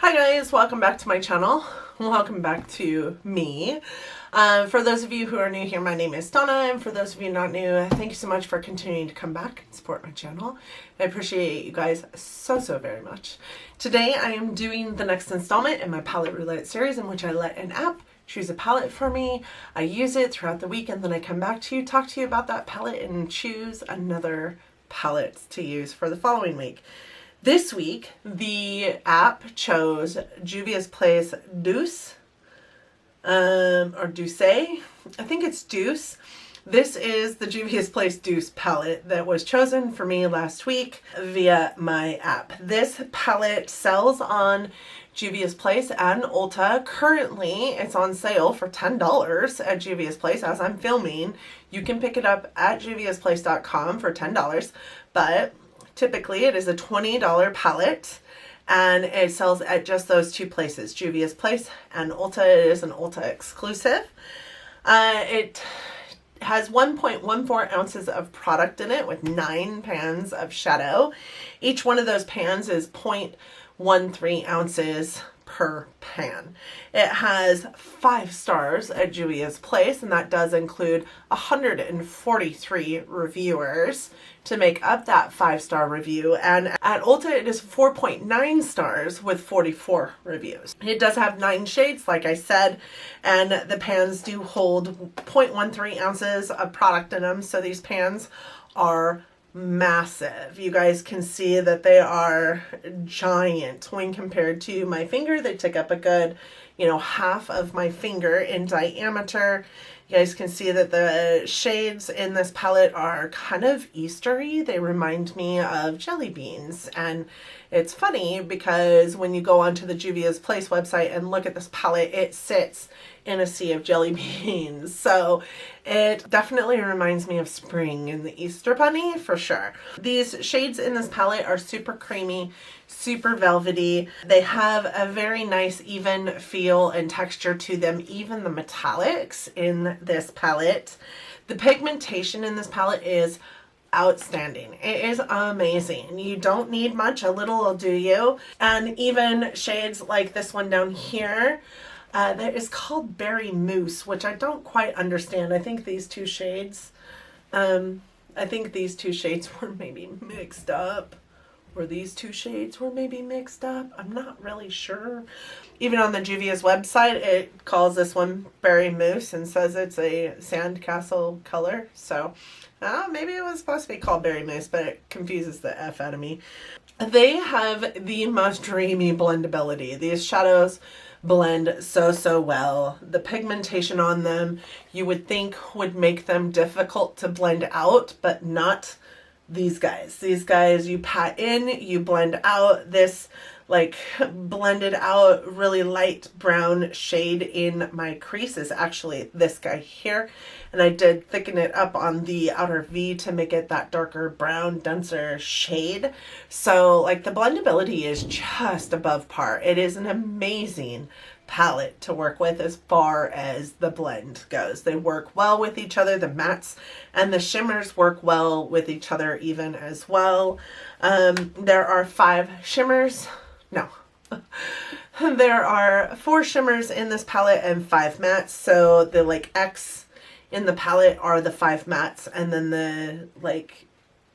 Hi guys, welcome back to my channel. Welcome back to me. For those of you who are new here, my name is Donna, and for those of you not new, thank you so much for continuing to come back and support my channel. I appreciate you guys so very much. Today I am doing the next installment in my Palette Roulette series, in which I let an app choose a palette for me. I use it throughout the week, and then I come back to you, talk to you about that palette, and choose another palette to use for the following week. This week, the app chose Juvia's Place Douce, or Douce. I think it's Douce. This is the Juvia's Place Douce palette that was chosen for me last week via my app. This palette sells on Juvia's Place and Ulta. Currently, it's on sale for $10 at Juvia's Place as I'm filming. You can pick it up at juviasplace.com for $10, but typically it is a $20 palette, and it sells at just those two places, Juvia's Place and Ulta. It is an Ulta exclusive. It has 1.14 ounces of product in it with 9 pans of shadow. Each one of those pans is 0.13 ounces per pan. It has 5 stars at Juvia's Place, and that does include 143 reviewers to make up that 5-star review. And at Ulta, it is 4.9 stars with 44 reviews. It does have 9 shades, like I said, and the pans do hold 0.13 ounces of product in them. So these pans are massive. You guys can see that they are giant when compared to my finger. They take up a good, half of my finger in diameter. You guys can see that the shades in this palette are kind of Eastery. They remind me of jelly beans. And it's funny because when you go onto the Juvia's Place website and look at this palette, it sits in a sea of jelly beans. So it definitely reminds me of spring and the Easter Bunny for sure. These shades in this palette are super creamy, super velvety. They have a very nice even feel and texture to them, even the metallics in this palette. The pigmentation in this palette is outstanding. It is amazing. You don't need much, a little will do you. And even shades like this one down here, that is called Berry Mousse, which I don't quite understand. I think these two shades were maybe mixed up. Or these two shades were maybe mixed up. I'm not really sure. Even on the Juvia's website, it calls this one Berry Mousse and says it's a sandcastle color. So maybe it was supposed to be called Berry Mousse, but it confuses the F out of me. They have the most dreamy blendability. These shadows blend so well. The pigmentation on them you would think would make them difficult to blend out, but not these guys. These guys you pat in, you blend out. This like blended out really light brown shade in my crease is actually this guy here, and I did thicken it up on the outer V to make it that darker brown, denser shade. So like the blendability is just above par. It is an amazing palette to work with as far as the blend goes. They work well with each other. The mattes and the shimmers work well with each other even as well. There are 5 shimmers. No. There are 4 shimmers in this palette and 5 mattes. So the like X in the palette are the 5 mattes, and then the like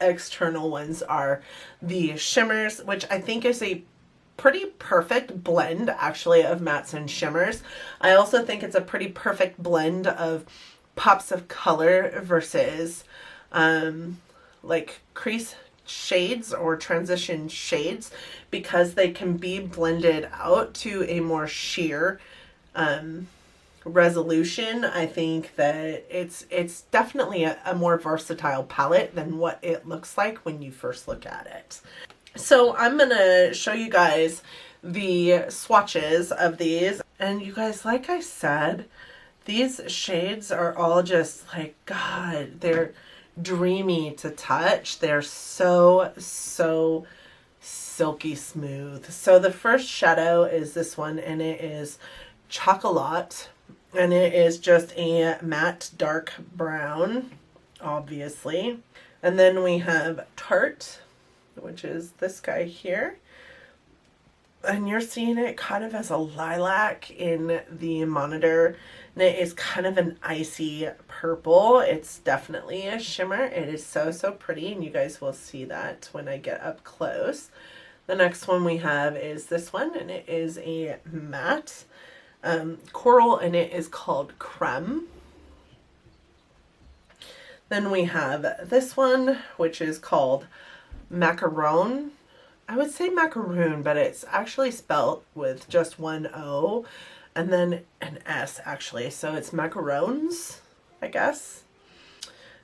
external ones are the shimmers, which I think is a pretty perfect blend actually of mattes and shimmers. I also think it's a pretty perfect blend of pops of color versus like crease shades or transition shades, because they can be blended out to a more sheer resolution. I think that it's definitely a more versatile palette than what it looks like when you first look at it. So I'm going to show you guys the swatches of these. And you guys, like I said, these shades are all just like, God, they're dreamy to touch. They're so silky smooth. So the first shadow is this one, and it is Chocolat. And it is just a matte dark brown, obviously. And then we have Tarte, which is this guy here. And you're seeing it kind of as a lilac in the monitor. And it is kind of an icy purple. It's definitely a shimmer. It is so, so pretty, and you guys will see that when I get up close. The next one we have is this one, and it is a matte coral, and it is called Creme. Then we have this one, which is called Macaron. I would say macaroon, but it's actually spelt with just one O and then an S actually. So it's macarons, I guess.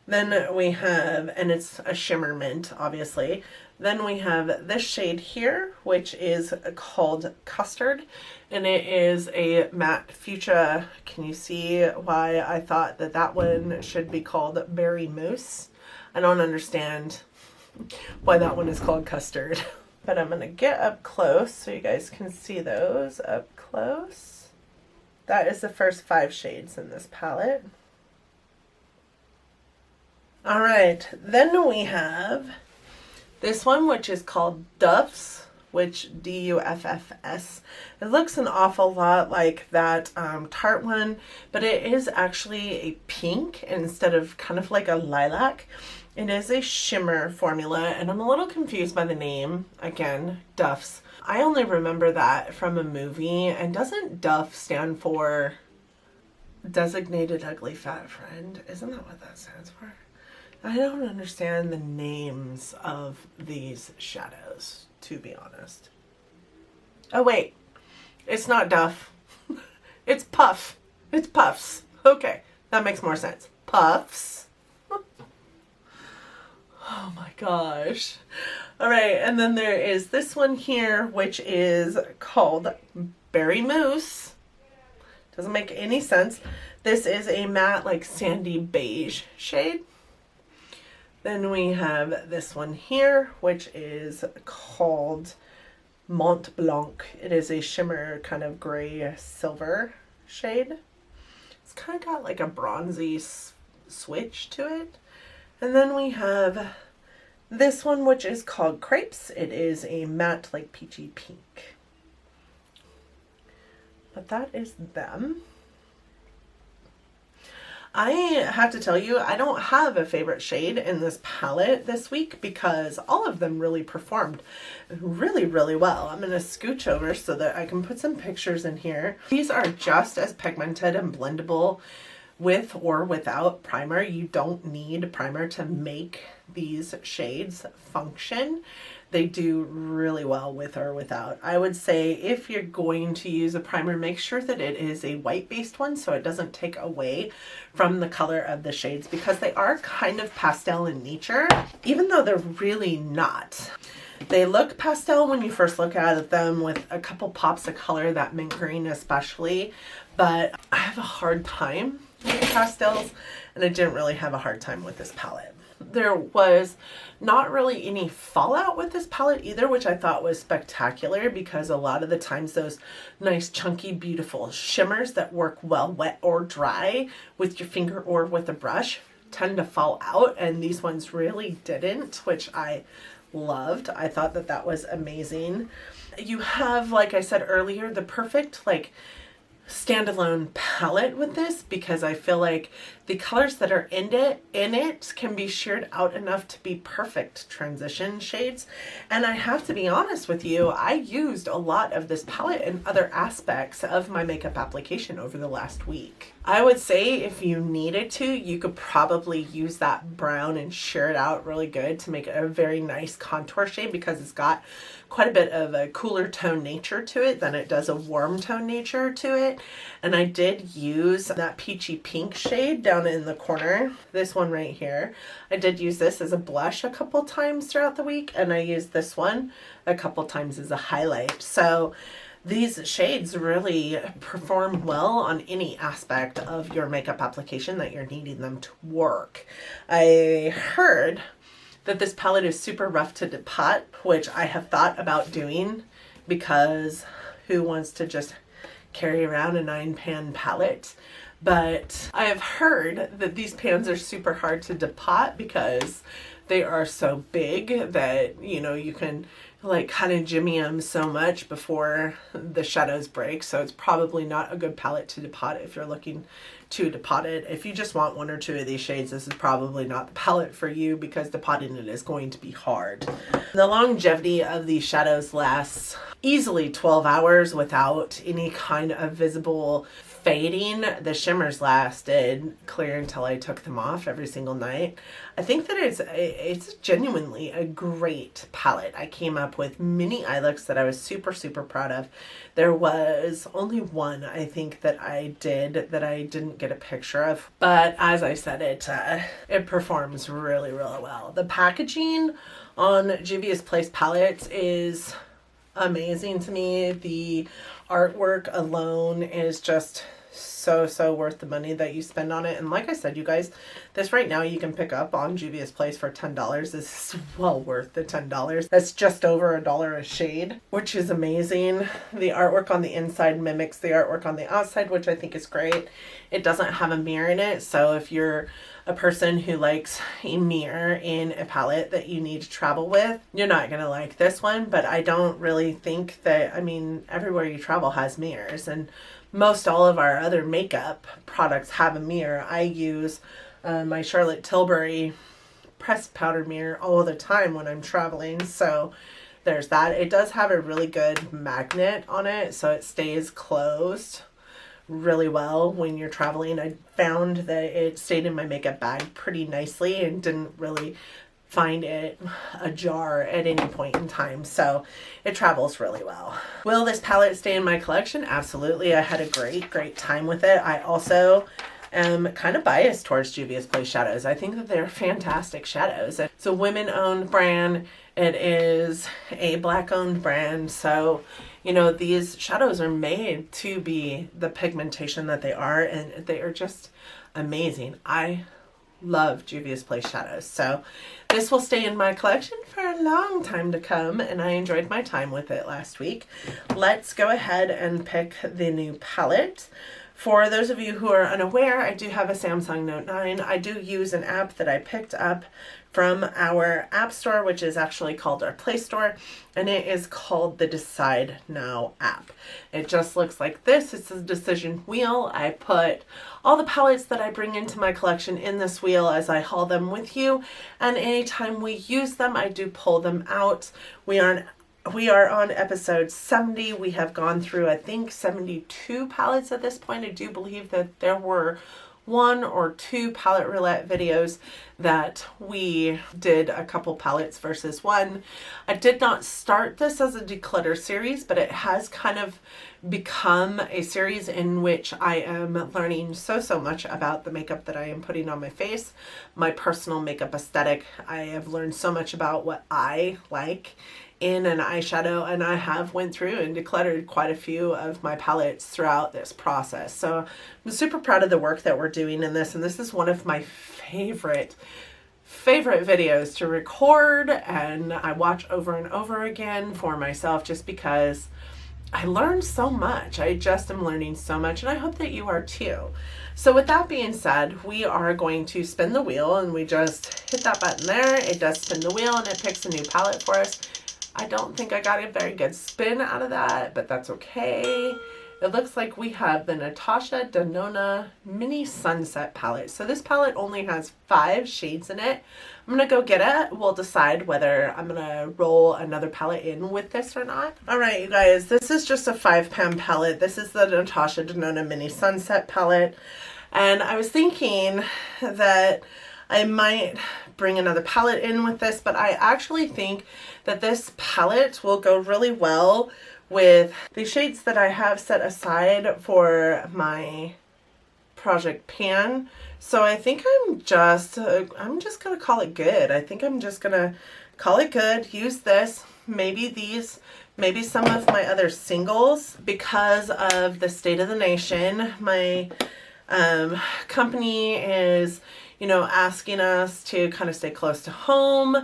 Then we have, and it's a shimmer mint, obviously. Then we have this shade here, which is called Custard, and it is a matte fuchsia. Can you see why I thought that that one should be called Berry Mousse? I don't understand why that one is called Custard. But I'm going to get up close so you guys can see those up close. That is the first 5 shades in this palette. All right, then we have this one, which is called Douce, which D-U-F-F-S. It looks an awful lot like that Tarte one, but it is actually a pink instead of kind of like a lilac. It is a shimmer formula, and I'm a little confused by the name. Again, Douce. I only remember that from a movie, and doesn't Duff stand for Designated Ugly Fat Friend? Isn't that what that stands for? I don't understand the names of these shadows, to be honest. Oh wait, it's not Duff. It's Puff. It's Puffs. Okay, that makes more sense. Puffs. Oh my gosh. All right, and then there is this one here, which is called Berry Mousse. Doesn't make any sense. This is a matte, like sandy beige shade. Then we have this one here, which is called Mont Blanc. It is a shimmer kind of gray silver shade. It's kind of got like a bronzy switch to it. And then we have this one, which is called Crepes. It is a matte, like peachy pink. But that is them. I have to tell you, I don't have a favorite shade in this palette this week because all of them really performed really, really well. I'm going to scooch over so that I can put some pictures in here. These are just as pigmented and blendable with or without primer. You don't need primer to make these shades function. They do really well with or without. I would say if you're going to use a primer, make sure that it is a white based one so it doesn't take away from the color of the shades, because they are kind of pastel in nature, even though they're really not. They look pastel when you first look at them with a couple pops of color, that mint green especially, but I have a hard time with pastels, and I didn't really have a hard time with this palette. There was not really any fallout with this palette either, which I thought was spectacular, because a lot of the times those nice chunky beautiful shimmers that work well wet or dry with your finger or with a brush tend to fall out, and these ones really didn't, which I loved. I thought that that was amazing. You have, like I said earlier, the perfect like standalone palette with this, because I feel like the colors that are in it can be sheared out enough to be perfect transition shades. And I have to be honest with you, I used a lot of this palette in other aspects of my makeup application over the last week. I would say if you needed to, you could probably use that brown and shear it out really good to make a very nice contour shade, because it's got quite a bit of a cooler tone nature to it than it does a warm tone nature to it. And I did use that peachy pink shade down in the corner, this one right here. I did use this as a blush a couple times throughout the week, and I used this one a couple times as a highlight. So these shades really perform well on any aspect of your makeup application that you're needing them to work. I heard that this palette is super rough to depot, which I have thought about doing, because who wants to just carry around a 9-pan palette? But I have heard that these pans are super hard to depot because they are so big that, you know, you can like kind of jimmy them so much before the shadows break. So it's probably not a good palette to depot if you're looking to depot it. If you just want one or two of these shades, this is probably not the palette for you because depotting it is going to be hard. The longevity of these shadows lasts easily 12 hours without any kind of visible fading. The shimmers lasted clear until I took them off every single night. I think that it's genuinely a great palette. I came up with many eye looks that I was super, super proud of. There was only one, I think, that I did that I didn't get a picture of. But as I said, it performs really, really well. The packaging on Juvia's Place palettes is amazing to me. The artwork alone is just so worth the money that you spend on it. And like I said, you guys, this right now you can pick up on Juvia's Place for $10. This is well worth the $10. That's just over $1 a shade, which is amazing. The artwork on the inside mimics the artwork on the outside, which I think is great. It doesn't have a mirror in it, so if you're a person who likes a mirror in a palette that you need to travel with, you're not gonna like this one. But I don't really think that, I mean, everywhere you travel has mirrors, and most all of our other makeup products have a mirror. I use my Charlotte Tilbury pressed powder mirror all the time when I'm traveling, so there's that. It does have a really good magnet on it, so it stays closed really well when you're traveling. I found that it stayed in my makeup bag pretty nicely and didn't really find it ajar at any point in time, so it travels really well. Will this palette stay in my collection? Absolutely. I had a great time with it. I also am kind of biased towards Juvia's Place shadows. I think that they're fantastic shadows. It's a women-owned brand. It is a Black-owned brand, so you know, these shadows are made to be the pigmentation that they are, and they are just amazing. I love Juvia's Place shadows, so this will stay in my collection for a long time to come, and I enjoyed my time with it last week. Let's go ahead and pick the new palette. For those of you who are unaware, I do have a Samsung Note 9. I do use an app that I picked up from our app store, which is actually called our Play Store, and it is called the Decide Now app. It just looks like this. It's a decision wheel. I put all the palettes that I bring into my collection in this wheel as I haul them with you, and anytime we use them, I do pull them out. We are on episode 70. We have gone through, I think, 72 palettes at this point. I do believe that there were 1 or 2 palette roulette videos that we did a couple palettes versus one. I did not start this as a declutter series, but it has kind of become a series in which I am learning so much about the makeup that I am putting on my face, my personal makeup aesthetic. I have learned so much about what I like in an eyeshadow, and I have went through and decluttered quite a few of my palettes throughout this process. So I'm super proud of the work that we're doing in this, and this is one of my favorite videos to record, and I watch over and over again for myself just because I learned so much. I just am learning so much, and I hope that you are too. So with that being said, we are going to spin the wheel, and we just hit that button there. It does spin the wheel and it picks a new palette for us. I don't think I got a very good spin out of that, but that's okay. It looks like we have the Natasha Denona Mini Sunset palette. So this palette only has 5 shades in it. I'm going to go get it. We'll decide whether I'm going to roll another palette in with this or not. All right, you guys, this is just a 5-pan palette. This is the Natasha Denona Mini Sunset palette. And I was thinking that I might bring another palette in with this, but I actually think that this palette will go really well with the shades that I have set aside for my project pan. So I think I'm just gonna call it good. I think I'm just gonna call it good, use this, maybe these, maybe some of my other singles. Because of the state of the nation, my company is, you know, asking us to kind of stay close to home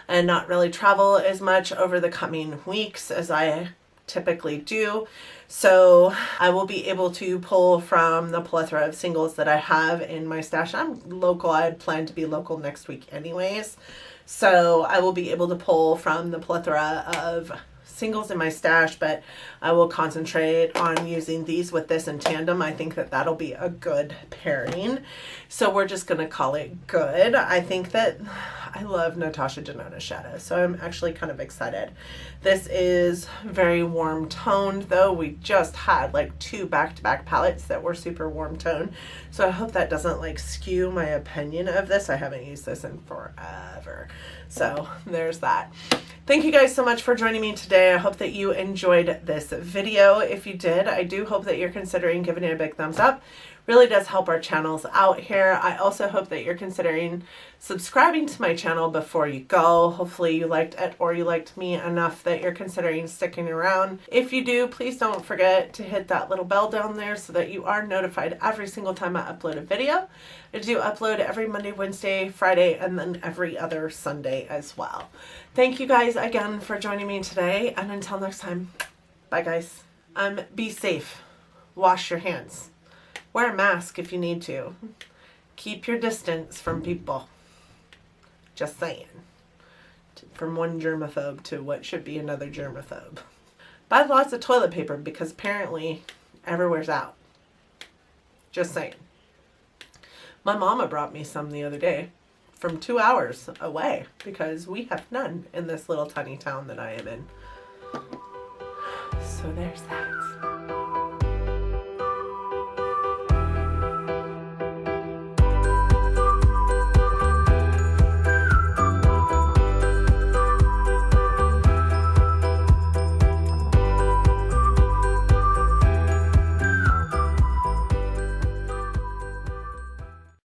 and not really travel as much over the coming weeks as I typically do. So I will be able to pull from the plethora of singles that I have in my stash. I'm local. I plan to be local next week anyways. So I will be able to pull from the plethora of singles in my stash, but I will concentrate on using these with this in tandem. I think that that'll be a good pairing. So we're just going to call it good. I think that I love Natasha Denona's shadow, so I'm actually kind of excited. This is very warm toned, though. We just had like 2 back-to-back palettes that were super warm toned, so I hope that doesn't like skew my opinion of this. I haven't used this in forever, so there's that. Thank you guys so much for joining me today. I hope that you enjoyed this video. If you did, I do hope that you're considering giving it a big thumbs up. Really does help our channels out here. I also hope that you're considering subscribing to my channel before you go. Hopefully you liked it or you liked me enough that you're considering sticking around. If you do, please don't forget to hit that little bell down there so that you are notified every single time I upload a video. I do upload every Monday, Wednesday, Friday, and then every other Sunday as well. Thank you guys again for joining me today, and until next time, bye guys. Be safe. Wash your hands. Wear a mask if you need to. Keep your distance from people. Just saying. From one germaphobe to what should be another germaphobe. Buy lots of toilet paper because apparently everywhere's out. Just saying. My mama brought me some the other day from 2 hours away because we have none in this little tiny town that I am in. So there's that.